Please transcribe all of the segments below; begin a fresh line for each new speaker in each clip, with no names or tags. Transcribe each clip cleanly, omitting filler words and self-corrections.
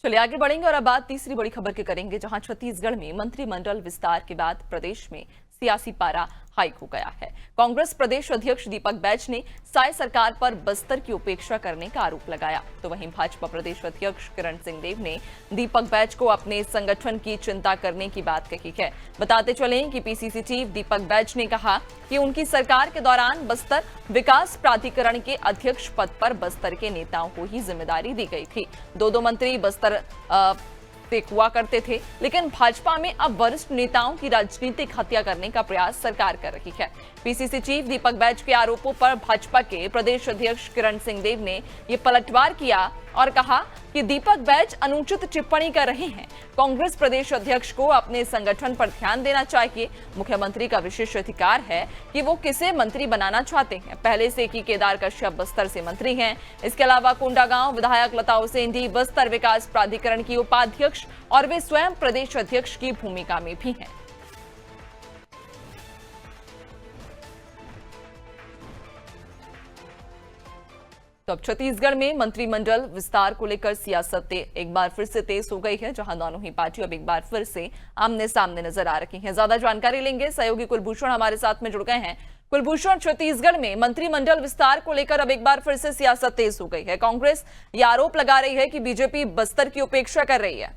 चलिए आगे बढ़ेंगे और अब बात तीसरी बड़ी खबर की करेंगे, जहां छत्तीसगढ़ में मंत्रिमंडल विस्तार के बाद प्रदेश में सियासी पारा हाई हो गया है। कांग्रेस प्रदेश अध्यक्ष दीपक बैज ने साय सरकार पर बस्तर की उपेक्षा करने का आरोप लगाया, तो वहीं भाजपा प्रदेश अध्यक्ष किरण सिंहदेव ने दीपक बैज को अपने संगठन की चिंता करने की बात कही है। बताते चलें कि पीसीसी चीफ दीपक बैज ने कहा कि उनकी सरकार के दौरान बस्तर विकास प्राधिकरण के अध्यक्ष पद पर बस्तर के नेताओं को ही जिम्मेदारी दी गई थी। दो मंत्री बस्तर से हुआ करते थे, लेकिन भाजपा में अब वरिष्ठ नेताओं की राजनीतिक हत्या करने का प्रयास सरकार कर रही है। पीसीसी चीफ दीपक बैज के आरोपों पर भाजपा के प्रदेश अध्यक्ष किरण सिंहदेव ने ये पलटवार किया और कहा कि दीपक बैज अनुचित टिप्पणी कर रहे हैं। कांग्रेस प्रदेश अध्यक्ष को अपने संगठन पर ध्यान देना चाहिए। मुख्यमंत्री का विशेष अधिकार है कि वो किसे मंत्री बनाना चाहते हैं। पहले से की केदार कश्यप बस्तर से मंत्री हैं। इसके अलावा कोंडागांव विधायक लता उसेंडी बस्तर विकास प्राधिकरण की उपाध्यक्ष और वे स्वयं प्रदेश अध्यक्ष की भूमिका में भी हैं। तो अब छत्तीसगढ़ में मंत्रिमंडल विस्तार को लेकर सियासत एक बार फिर से तेज हो गई है, जहां दोनों ही पार्टी अब एक बार फिर से आमने सामने नजर आ रही हैं। ज्यादा जानकारी लेंगे, सहयोगी कुलभूषण हमारे साथ में जुड़ गए हैं। कुलभूषण, छत्तीसगढ़ में मंत्रिमंडल विस्तार को लेकर अब एक बार फिर से सियासत तेज हो गई है। कांग्रेस ये आरोप लगा रही है कि बीजेपी बस्तर की उपेक्षा कर रही है।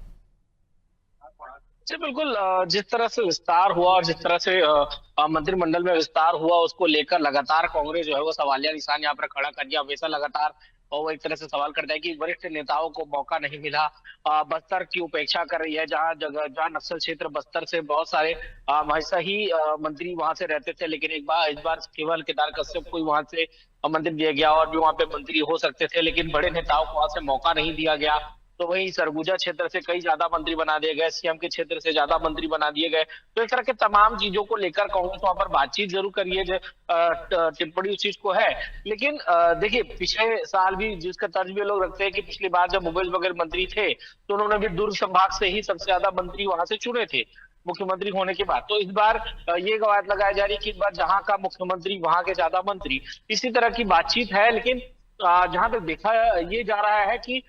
जी बिल्कुल, जिस तरह से विस्तार हुआ और जिस तरह से मंत्रिमंडल में विस्तार हुआ, उसको लेकर लगातार कांग्रेस जो है वो सवालिया निशान यहाँ पर खड़ा कर दिया। हमेशा लगातार और वो एक तरह से सवाल करता है कि वरिष्ठ नेताओं को मौका नहीं मिला, बस्तर की उपेक्षा कर रही है। जहाँ नक्सल क्षेत्र बस्तर से बहुत सारे हमेशा ही मंत्री वहां से रहते थे, लेकिन इस बार केवल केदार कश्यप को वहां से मंत्री दिया गया और भी वहां पे मंत्री हो सकते थे, लेकिन बड़े नेताओं को वहां से मौका नहीं दिया गया। तो वहीं सरगुजा क्षेत्र से कई ज्यादा मंत्री बना दिए गए, सीएम के क्षेत्र से ज्यादा मंत्री बना दिए गए। तो इस तरह के तमाम चीजों को लेकर कांग्रेस वहां पर बातचीत जरूर करी है, टिप्पणी उस चीज को है। लेकिन देखिए, पिछले साल भी जिसका तर्ज भी लोग रखते हैं कि पिछली बार जब भूपेश बघेल मंत्री थे तो उन्होंने भी दुर्ग संभाग से ही सबसे ज्यादा मंत्री वहां से चुने थे मुख्यमंत्री होने के बाद। तो इस बार ये बात लगाई जा रही है कि इस बार जहां का मुख्यमंत्री वहां के ज्यादा मंत्री, इसी तरह की बातचीत है। लेकिन जहां तक देखा ये जा रहा है कि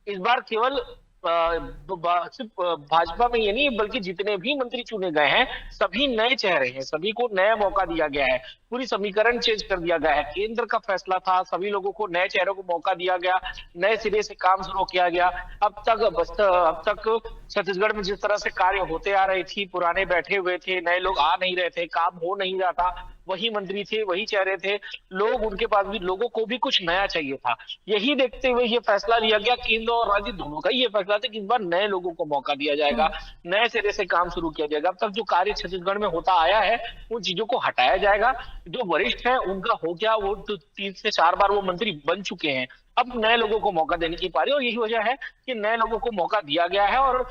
इस बार केवल सिर्फ भाजपा में ये नहीं, बल्कि जितने भी मंत्री चुने गए हैं सभी नए चेहरे हैं, सभी को नया मौका दिया गया है। पूरी समीकरण चेंज कर दिया गया है। केंद्र का फैसला था, सभी लोगों को, नए चेहरों को मौका दिया गया, नए सिरे से काम शुरू किया गया। अब तक छत्तीसगढ़ में जिस तरह से कार्य होते आ रही थी, पुराने बैठे हुए थे, नए लोग आ नहीं रहे थे, काम हो नहीं रहा था, वही मंत्री थे, वही चेहरे थे, लोग उनके पास भी, लोगों को भी कुछ नया चाहिए था। यही देखते हुए ये फैसला लिया गया, केंद्र और राज्य दोनों का ये फैसला था कि इस बार नए लोगों को मौका दिया जाएगा, नए सिरे से काम शुरू किया जाएगा। अब तक जो कार्य छत्तीसगढ़ में होता आया है उन चीजों को हटाया जाएगा। जो वरिष्ठ है उनका हो गया, वो 3 से 4 बार वो मंत्री बन चुके हैं। अब नए लोगों को मौका देने की पारी, और यही वजह है कि नए लोगों को मौका दिया गया है। और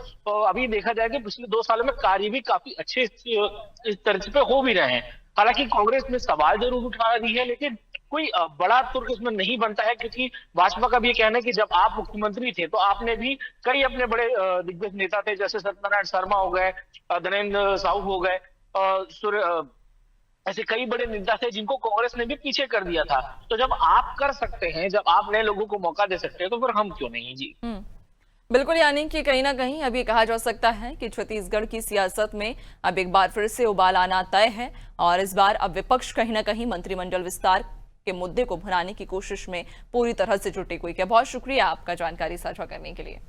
अभी देखा जाए कि पिछले 2 सालों में कार्य भी काफी अच्छे इस तरह पे हो भी रहे हैं। हालांकि कांग्रेस ने सवाल जरूर उठा दी है, लेकिन कोई बड़ा तुर्क इसमें नहीं बनता है, क्योंकि भाजपा का भी कहना है कि जब आप मुख्यमंत्री थे तो आपने भी कई अपने बड़े दिग्गज नेता थे, जैसे सत्यनारायण शर्मा हो गए, धनेन्द्र साहू हो गए, ऐसे कई बड़े नेता थे जिनको कांग्रेस ने भी पीछे कर दिया था। तो जब आप कर सकते हैं, जब आप नए लोगों को मौका दे सकते हैं, तो फिर हम क्यों नहीं जी।
बिल्कुल, यानी कि कहीं ना कहीं अभी कहा जा सकता है कि छत्तीसगढ़ की सियासत में अब एक बार फिर से उबाल आना तय है और इस बार अब विपक्ष कहीं ना कहीं मंत्रिमंडल विस्तार के मुद्दे को भुनाने की कोशिश में पूरी तरह से जुटी हुई है। बहुत शुक्रिया आपका जानकारी साझा करने के लिए।